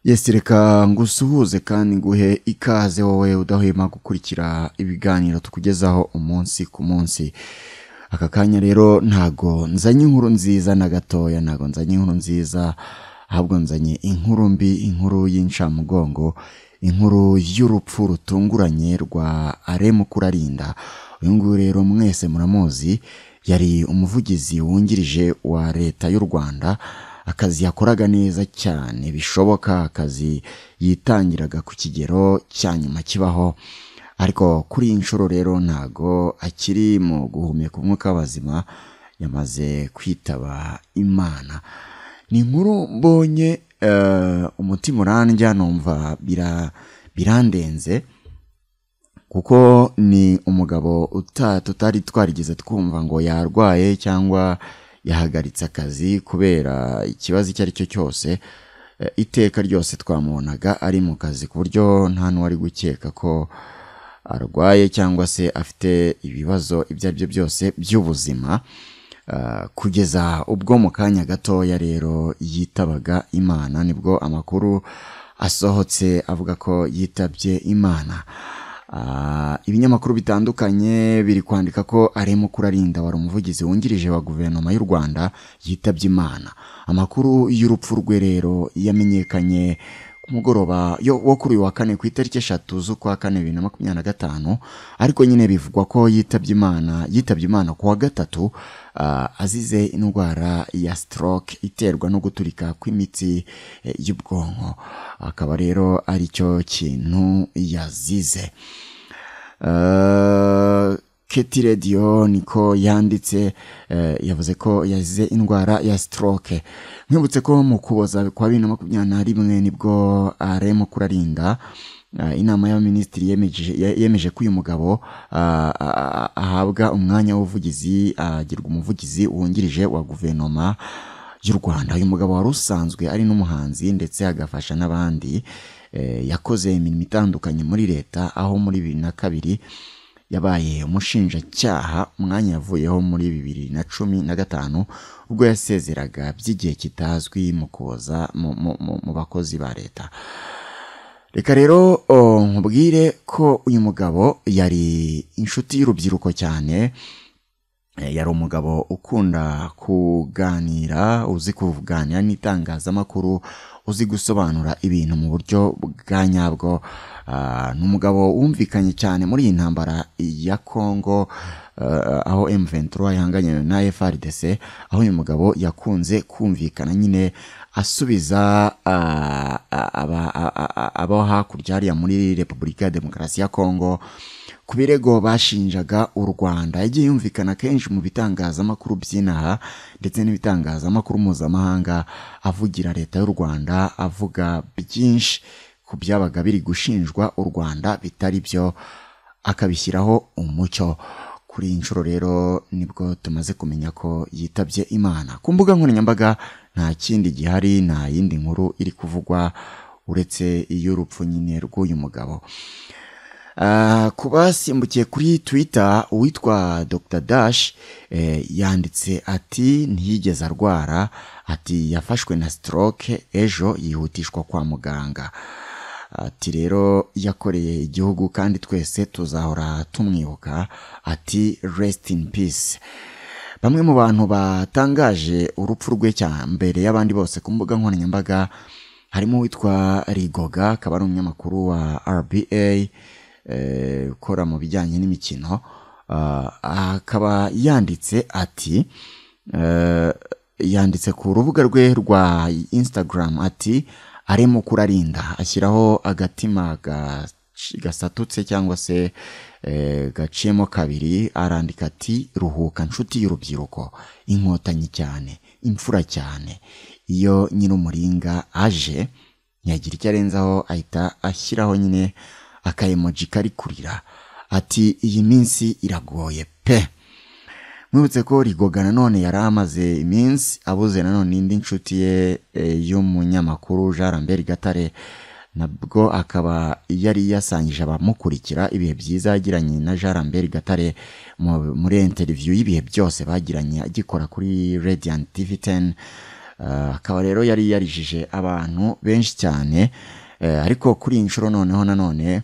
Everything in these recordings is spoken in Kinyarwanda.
Yesi reka ngusuhuze kandi nguhe ikaze wowe udahwema gukurikira ibiganiro tukugezaho umunsi ku munsi. Aka kanya rero ntago nzanye inkuru nziza na gatoya, ntago nzanye inkuru nziza, ahubwo nzanye inkuru mbi, inkuru y'incamugongo, inkuru y'urupfu rutunguranye rwa Alain Mukurarinda. Uyu nguyu rero mwese muramuzi, yari umuvugizi wungirije wa leta y'u Rwanda. Akazi yakoraga neza cyane bishoboka, akazi yitangiraga ku kigero cya nyuma kibaho, ariko kuri inshuro rero ntago akiri mu guhumeka umwuka w'abazima, yamaze kwitaba Imana. Ni inkuru mbonye umutima urandya, numva birandenze, kuko ni umugabo tutari twarigeze twumva ngo yarwaye cyangwa yahagaritse akazi kubera ikibazo icyo ari cyo cyose. Iteka ryose twamubonaga ari mu kazi, ku buryo nta n'uwari gukeka ko arwaye cyangwa se afite ibibazo ibyo ari byo byose by'ubuzima, kugeza ubwo mu kanya gatoya rero yitabaga Imana, nibwo amakuru asohotse avuga ko yitabye Imana. Ibinyamakuru bitandukanye biri kwandika ko Alain Mukurarinda wari umuvugizi wungirije wa guverinoma y'u Rwanda yitabye Imana. Amakuru y'urupfu rwe rero yamenyekanye ku mugoroba wo kuri uyu wa kane ku itariki 3 z'ukwa kane 2025, ariko nyine bivugwa ko yitabye Imana ku wa gatatu, azize indwara ya stroke iterwa no guturika kw'imitsi y'ubwonko. Akaba rero ari cyo kintu yazize. Keti Radio niko yanditse, yavuze ko yazize indwara ya stroke. Nkibutse ko mu Kuboza kwa 2021 nibwo Alain Mukurarinda, inama y'abaminisitiri yemeje ko uyu mugabo ahabwa umwanya w'ubuvugizi, agirwa umuvugizi wungirije wa guverinoma y'u Rwanda. Uyu mugabo wari usanzwe ari n'umuhanzi ndetse agafasha n'abandi. Yakoze imirimo itandukanye muri leta, aho muri 2002 yabaye umushinjacyaha, umwanya yavuyeho muri 2015 ubwo yasezeraga by'igihe kitazwi mu Kuboza mu bakozi ba leta. Reka rero nkubwire ko uyu mugabo yari inshuti y'urubyiruko cyane. Yari umugabo ukunda kuganira, uzi kuganira n'itangazamakuru, uzi gusobanura ibintu mu buryo bwa nyabwo. Ni umugabo wumvikanye cyane muri iyi ntambara ya Congo, aho M23 yahanganye na FARDC, aho uyu mugabo yakunze kumvikana nyine asubiza abo hakurya hariya muri Repubulika ya Demokarasi ya Congo ku birego bashinjaga u Rwanda. Yagiye yumvikana kenshi mu bitangazamakuru by'inaha ndetse n'ibitangazamakuru mpuzamahanga, avugira leta y'u Rwanda, avuga byinshi ku byabaga biri gushinjwa u Rwanda bitari byo, akabishyiraho umucyo. Kuri iyi nshuro rero nibwo tumaze kumenya ko yitabye Imana. Ku mbuga nkoranyambaga nta kindi gihari, nta yindi nkuru iri kuvugwa uretse iy'urupfu nyine rw'uyu mugabo. Kubasimbukiye kuri Twitter, uwitwa Dr Dash yanditse ati ntiyigeze arwara, ati yafashwe na stroke ejo yihutishwa kwa muganga. Ati rero yakoreye igihugu kandi twese tuzahora tumwibuka, ati rest in peace. Bamwe mu bantu batangaje urupfu rwe mbere y'abandi bose ku mbuga nkoranyambaga harimo witwa Rigoga, akaba ari umunyamakuru wa RBA ukora mu bijyanye n'imikino. Akaba yanditse ati, yanditse ku rubuga rwe rwa Instagram ati Alain Mukurarinda, ashyiraho agatima gasatutse cyangwa se gaciyemo kabiri, arandika ati ruhuka nshuti y'urubyiruko, inkotanyi cyane, imfura cyane. Iyo nyir'umuringa aje ntiyagira icyo arenzaho, ahita ashyiraho nyine akaemoji kari kurira, ati iyi minsi iragoye pe. Mwibutse ko Rigoga nanone yari amaze iminsi abuze nanone indi nshuti ye y'umunyamakuru Jean Lambert Gatare, nabwo akaba yari yasangije abamukurikira ibihe byiza yagiranye na Jean Lambert Gatare muri interview y'ibihe byose bagiranye agikora kuri Radiant TV 10. akaba rero yari yarijije abantu benshi cyane, ariko kuri iyi nshuro noneho nanone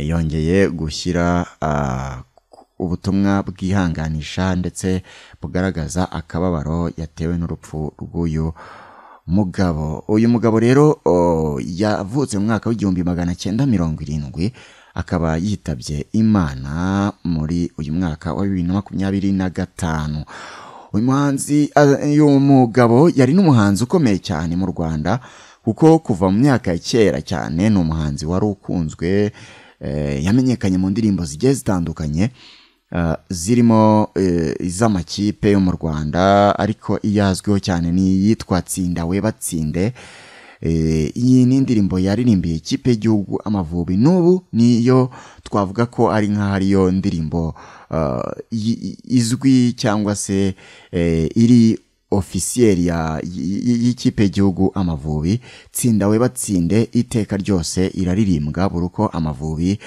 yongeye gushyira ubutumwa bwihanganisha ndetse bugaragaza akababaro yatewe n'urupfu rw'uyu mugabo. Uyu mugabo rero yavutse mu mwaka w'1970, akaba yitabye Imana muri uyu mwaka wa 2025. Uyu muhanzi, uyu mugabo yari n'umuhanzi ukomeye cyane mu Rwanda, kuko kuva mu myaka ya kera cyane ni umuhanzi wari ukunzwe, yamenyekanye mu ndirimbo zigiye zitandukanye, zirimo iz'amakipe yo mu Rwanda, ariko iyazwiho cyane ni iyitwa Tsinda we batsinde. Iyi ni indirimbo yaririmbiye ikipe y'igihugu Amavubi, n'ubu niyo twavuga ko ari nk'aho ariyo ndirimbo izwi cyangwa se iri officiel y'ikipe y'igihugu Amavubi. Tsinda we batsinde iteka ryose iraririmbwa buri uko Amavubi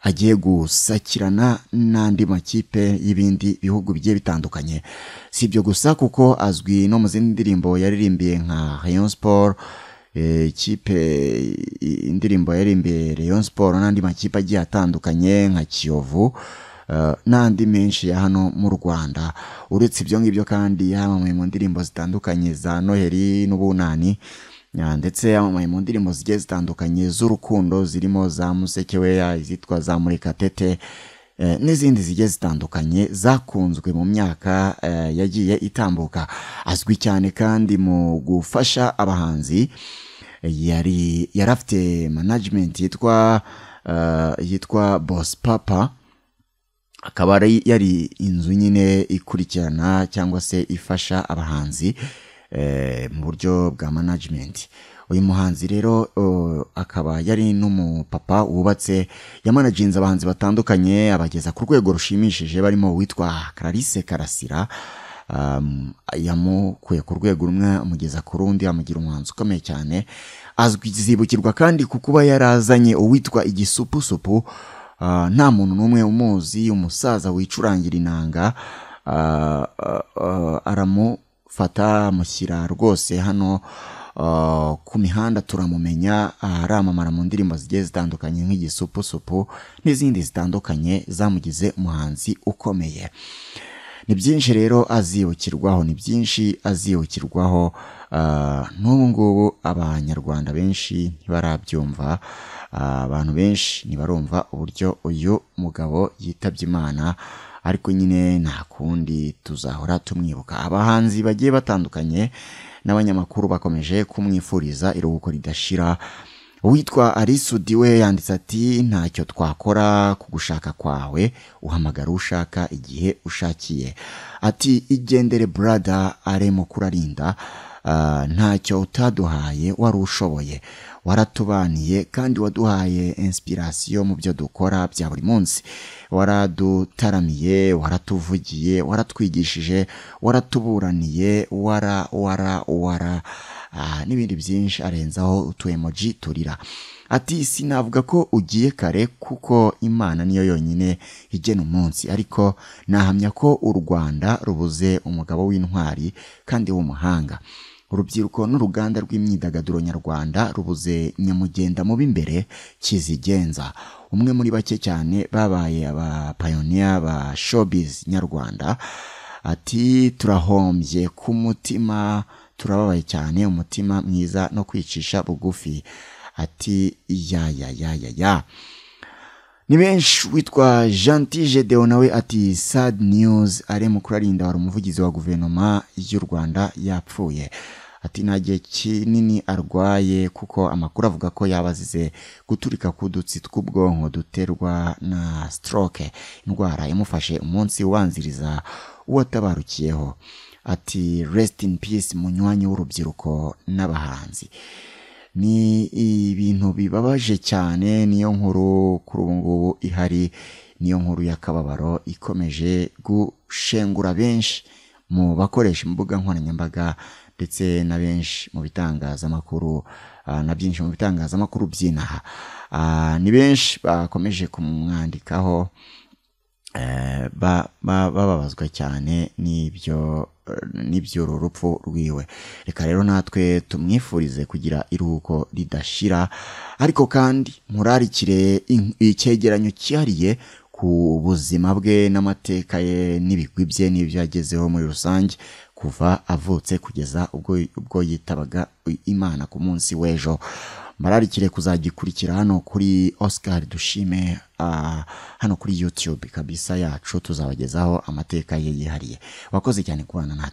agiye gusakirana n'andi makipe y'ibindi bihugu bigiye bitandukanye. Si ibyo gusa, kuko azwi no mu zindi ndirimbo yaririmbiye nka Rayon Sport, indirimbo yaririmbiye Rayon Sport n'andi makipe agiye atandukanye nka Kiyovu, n'andi menshi ya hano mu Rwanda. Uretse ibyo ngibyo kandi yamamaye mu ndirimbo zitandukanye za Noheli n'Ubunani, ndetse yamamaye mu ndirimbo zigiye zitandukanye z'urukundo, zirimo za Musekeweya, izitwa za Murekatete, n'izindi zigiye zitandukanye zakunzwe mu myaka yagiye itambuka. Azwi cyane kandi mu gufasha abahanzi. Yari afite management yitwa Boss Papa, akaba yari inzu nyine ikurikirana cyangwa se ifasha abahanzi mu buryo bwa management. Uyu muhanzi rero akaba yari n'umupapa wubatse, yamanaginze abahanzi batandukanye abageza ku rwego rushimishije, barimo witwa Clarisse Karasira, yamukuye ku rwego rumwe amugeza ku rundi, amugira umuhanzi ukomeye cyane. Zibukirwa kandi ku kuba yarazanye uwitwa Igisupusupu, nta muntu n'umwe umuzi, umusaza wicurangira inanga, aramufata amushyira rwose hano ku mihanda, turamumenya, aramamara mu ndirimbo zigiye zitandukanye nk'Igisupusupu n'izindi zitandukanye zamugize umuhanzi ukomeye. Ni byinshi rero azibukirwaho, n'ubu ngubu abanyarwanda benshi ntibarabyumva, abantu benshi ntibarumva uburyo uyu mugabo yitabye Imana, ariko nyine nta kundi tuzahora tumwibuka. Abahanzi bagiye batandukanye n'abanyamakuru bakomeje kumwifuriza iruhuko ridashira. Uwitwa Arisudi we yanditse ati, ntacyo twakora ku gushaka kwawe, uhamagara ushaka igihe ushakiye. Ati, igendere brother, aremo kurarinda, ntacyo utaduhaye wari ushoboye, waratubaniye kandi waduhaye inspiration mu byo dukora bya buri munsi. Waradutaramiye, waratuvugiye, waratwigishije, waratuburaniye, n'ibindi byinshi arenzaho utu emoji turira. Ati, sinavuga ko ugiye kare kuko Imana niyo yonyine igena umunsi, ariko nahamya ko u Rwanda rubuze umugabo w'intwari kandi w'umuhanga. Urubyiruko n'uruganda rw'imyidagaduro nyarwanda rubuze nyamugenda mu b'imbere kizigenza, umwe muri bake cyane babaye aba pioneer ba showbiz nyarwanda. Ati, turahombye ku mutima, turababaye cyane, umutima mwiza no kwicisha bugufi. Ati, ya ni benshi. Witwa Gentil Gedeon nawe ati, sad news, arimo kurarinda wari umuvugizi wa guverinoma y'u Rwanda yapfuye. Ati, nta gihe kinini arwaye, kuko amakuru avuga ko yabazize guturika k'udutsi tw'ubwonko duterwa na stroke, indwara imufashe umunsi ubanziriza uwatabarukiyeho. Ati, rest in peace munywanyi w'urubyiruko n'abahanzi. Ni ibintu bibabaje cyane, niyo nkuru kuri ubu ngubu ihari, niyo nkuru y'akababaro ikomeje gushengura benshi mu bakoresha imbuga nkoranyambaga, ndetse na benshi mu bitangazamakuru, na byinshi mu bitangazamakuru by'inaha. Ni benshi bakomeje kumwandikaho, bababazwa cyane n'ibyo n'iby'uru rupfu rwiwe. Reka rero natwe tumwifurize kugira iruhuko ridashira, ariko kandi murarikire icyegeranyo cyihariye ku buzima bwe n'amateka ye n'ibigwi bye n'ibyo yagezeho muri rusange kuva avutse kugeza ubwo yitabaga Imana ku munsi w'ejo. Mararikire kuzagikurikira hano kuri Oscar Dushime, hano kuri YouTube kabisa yacu, tuzabagezaho amateka ye yihariye. Wakoze cyane kubana natwe.